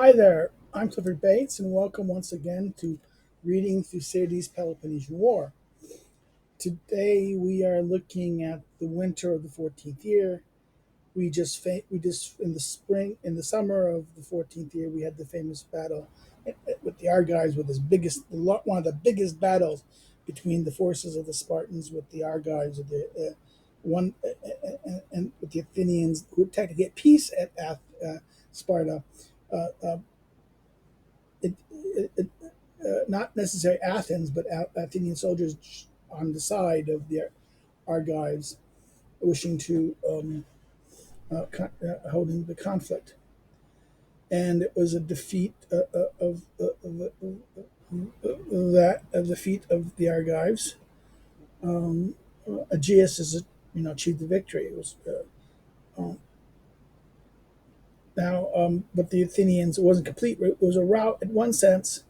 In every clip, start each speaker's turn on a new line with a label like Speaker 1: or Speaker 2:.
Speaker 1: Hi there, I'm Clifford Bates, and welcome once again to Reading Thucydides Peloponnesian War. Today we are looking at the winter of the 14th year. We just in the spring, in the summer of the 14th year, we had the famous battle with the Argives, with one of the biggest battles between the forces of the Spartans with the Argives, with the one and with the Athenians, who attacked to get peace at Sparta. Uh, uh, not necessarily Athens, but Athenian soldiers on the side of the Argives wishing to holding the conflict. And it was a defeat of defeat of the Argives. Aegeus achieved the victory. It was but the Athenians, it wasn't complete. It was a rout in one sense.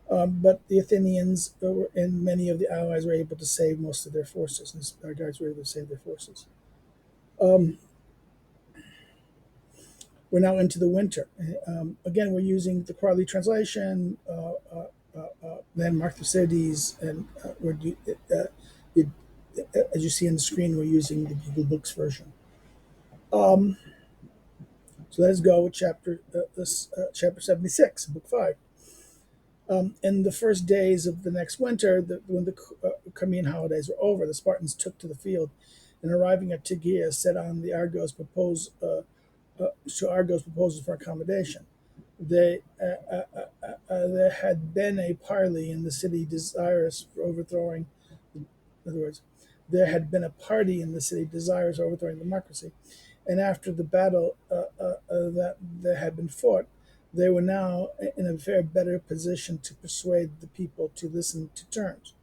Speaker 1: But the Athenians and many of the allies were able to save most of their forces, and the Argives were able to save their forces. Um, we're now into the winter. Again, we're using the Crawley translation, landmark Thucydides, and it, as you see on the screen, we're using the Google Books version. Um, so let's go with chapter 76, book 5. In the first days of the next winter, when the Crimean holidays were over, the Spartans took to the field, and arriving at Tegea, set on the Argos proposals for accommodation. There had been a parley in the city desirous for overthrowing. In other words, there had been a party in the city desirous of overthrowing democracy, and after the battle that there had been fought, they were now in a fair better position to persuade the people to listen to terms.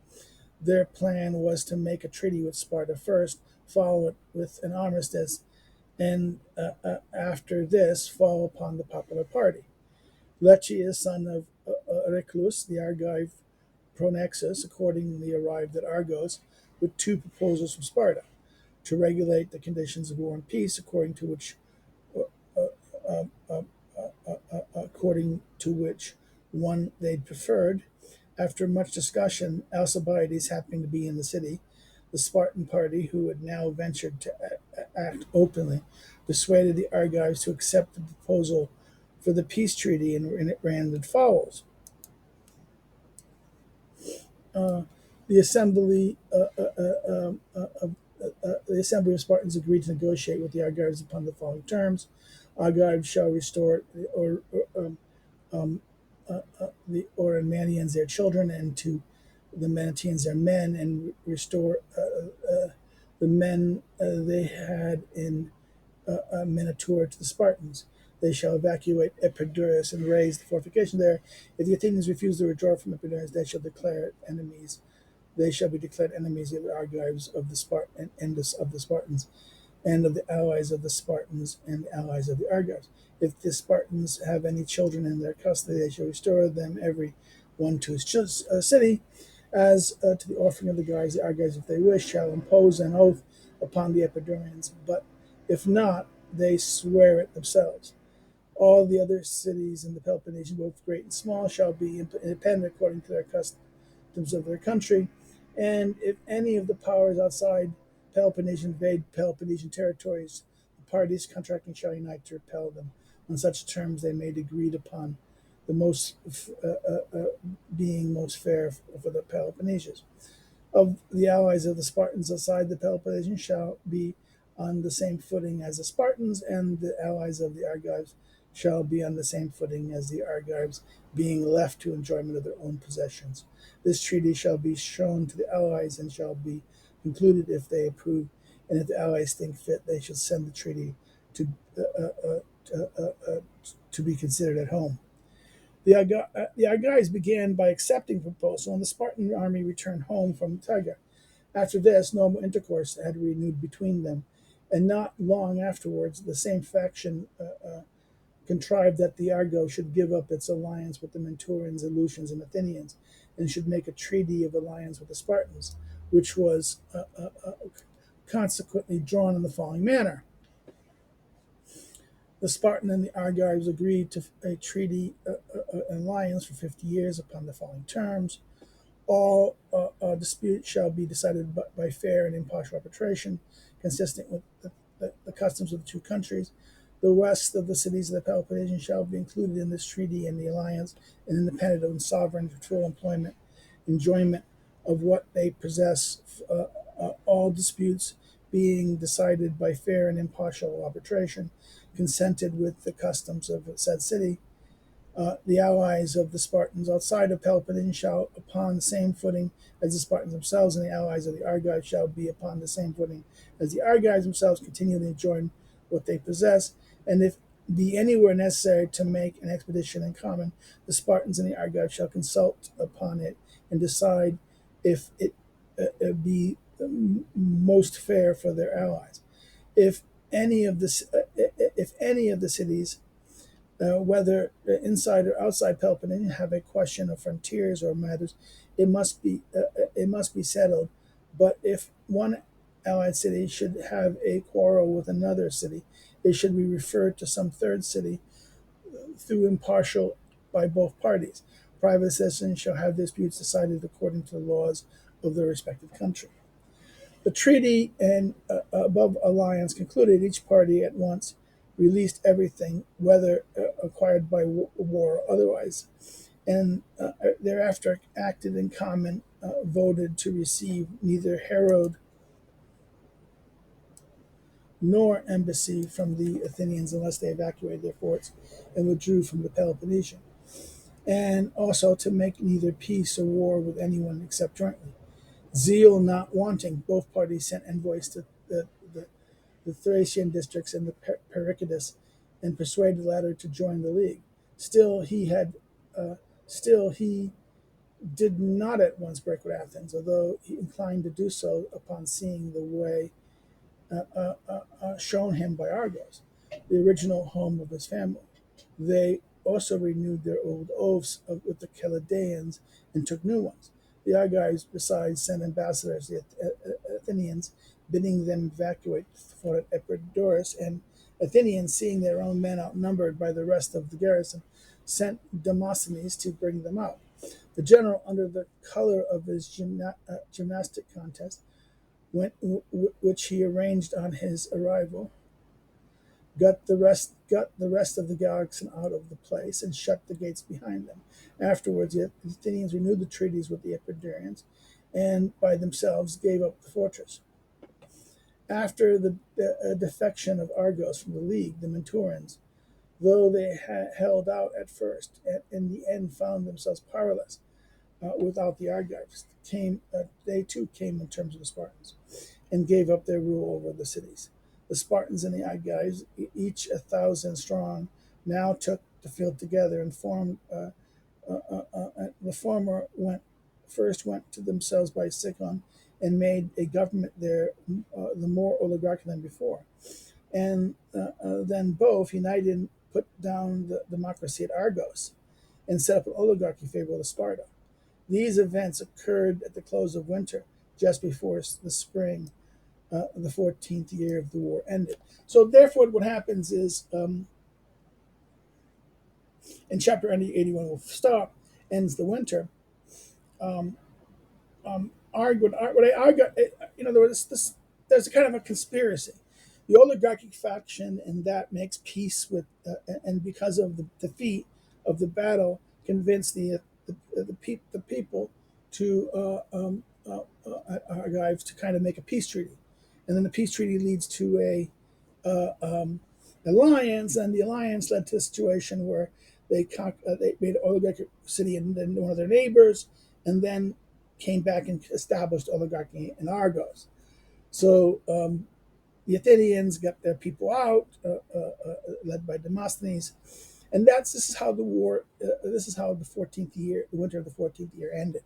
Speaker 1: Their plan was to make a treaty with Sparta first, follow it with an armistice, and after this fall upon the popular party. Leccius, son of Reclus, the Argive Pronexus, accordingly arrived at Argos with two proposals from Sparta to regulate the conditions of war and peace, uh, uh, uh, according to which one they'd preferred. After much discussion, Alcibiades happening to be in the city, the Spartan party, who had now ventured to act openly, persuaded the Argives to accept the proposal for the peace treaty, and it ran as follows. Uh, the assembly the assembly of Spartans agreed to negotiate with the Argives upon the following terms: Argives shall restore the Oromanians their children, and to the Manatians their men, and restore the men they had in Minotaur to the Spartans. They shall evacuate Epidaurus and raise the fortification there. If the Athenians refuse to withdraw from Epidaurus, they shall be declared enemies of the Argives of the of the Spartans, and of the allies of the Spartans and the allies of the Argives. If the Spartans have any children in their custody, they shall restore them every one to his city. As to the offering of the Argives, if they wish, shall impose an oath upon the Epidaurians, but if not, they swear it themselves. All the other cities in the Peloponnesian, both great and small, shall be independent according to their customs of their country. And if any of the powers outside Peloponnesian invade Peloponnesian territories, the parties contracting shall unite to repel them on such terms they made agreed upon, the most being most fair for the Peloponnesians. Of the allies of the Spartans outside the Peloponnesians shall be on the same footing as the Spartans, and the allies of the Argives shall be on the same footing as the Argives, being left to enjoyment of their own possessions. This treaty shall be shown to the allies and shall be concluded if they approve, and if the allies think fit, they shall send the treaty to uh, uh, to be considered at home. The Argives began by accepting the proposal, and the Spartan army returned home from Tigre. After this, normal intercourse had renewed between them, and not long afterwards, the same faction contrived that the Argo should give up its alliance with the Menturians, Aleutians, and Athenians, and should make a treaty of alliance with the Spartans, which was consequently drawn in the following manner. The Spartan and the Argives agreed to a treaty alliance for 50 years upon the following terms. All disputes shall be decided by fair and impartial arbitration, consistent with the customs of the two countries. The rest of the cities of the Peloponnesian shall be included in this treaty and the alliance, and independent and sovereign for full enjoyment of what they possess. All disputes being decided by fair and impartial arbitration, consented with the customs of said city. The allies of the Spartans outside of Peloponnese shall, upon the same footing as the Spartans themselves, and the allies of the Argives shall be upon the same footing as the Argives themselves, continually enjoying what they possess. And if be anywhere necessary to make an expedition in common, the Spartans and the Argives shall consult upon it and decide if it be most fair for their allies. If any of the cities, whether inside or outside Peloponnese, have a question of frontiers or matters, it must be settled. But if one allied city should have a quarrel with another city, it should be referred to some third city through impartial by both parties. Private citizens shall have disputes decided according to the laws of their respective country. The treaty and above alliance concluded, each party at once released everything, whether acquired by war or otherwise, and thereafter acted in common, voted to receive neither herald nor embassy from the Athenians unless they evacuated their forts and withdrew from the Peloponnesian, and also to make neither peace or war with anyone except jointly. Zeal not wanting, both parties sent envoys to the Thracian districts and the Pericodus, and persuaded the latter to join the league. Still, he did not at once break with Athens, although he inclined to do so upon seeing the way shown him by Argos, the original home of his family. They also renewed their old oaths with the Chaldeans and took new ones. The Argives, besides, sent ambassadors to the Athenians, bidding them evacuate for Epidaurus, and Athenians, seeing their own men outnumbered by the rest of the garrison, sent Demosthenes to bring them out. The general, under the color of his gymnastic contest, which he arranged on his arrival, got the rest of the garrison out of the place and shut the gates behind them. Afterwards, the Athenians renewed the treaties with the Epidaurians, and by themselves gave up the fortress. After the defection of Argos from the league, the Menturians, though they held out at first, in the end found themselves powerless without the Argives. They too came in terms of the Spartans, and gave up their rule over the cities. The Spartans and the Argives, each 1,000 strong, now took the field together and formed. The former went to themselves by Sicyon and made a government there, the more oligarchical than before. And then both united and put down the democracy at Argos and set up an oligarchy favorable to Sparta. These events occurred at the close of winter, just before the spring, the 14th year of the war ended. So, therefore, what happens is, in chapter 81, we'll stop, ends the winter. There's a kind of a conspiracy. The oligarchic faction, and that makes peace with, and because of the defeat of the battle, convinced the people to Argives to kind of make a peace treaty, and then the peace treaty leads to a alliance, and the alliance led to a situation where they made an oligarchic city in one of their neighbors, and then came back and established oligarchy in Argos. So the Athenians got their people out, led by Demosthenes, and this is how the war. This is how the 14th year, the winter of the 14th year, ended.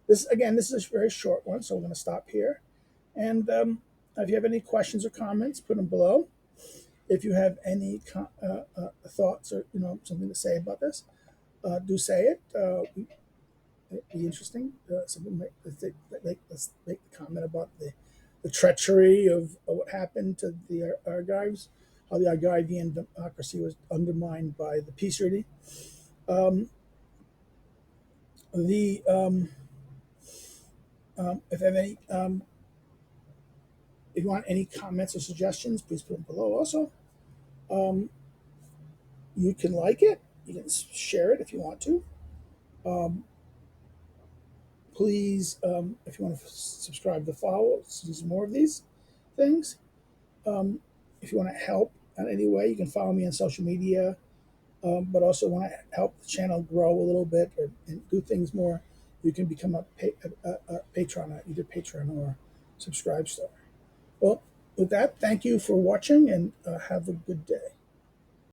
Speaker 1: This is a very short one, so we're going to stop here. And if you have any questions or comments, put them below. If you have any thoughts or something to say about this, do say it. It'd be interesting. Someone let's make the comment about the treachery of what happened to the Argives how the Argivian democracy was undermined by the peace treaty. Um, the if you have any, if you want any comments or suggestions, please put them below. Also, um, you can like it, you can share it if you want to. Um, please, if you want to subscribe to follow, see some more of these things. If you want to help in any way, you can follow me on social media. But also want to help the channel grow a little bit and do things more, you can become a patron, either Patreon or Subscribe Star. Well, with that, thank you for watching and have a good day.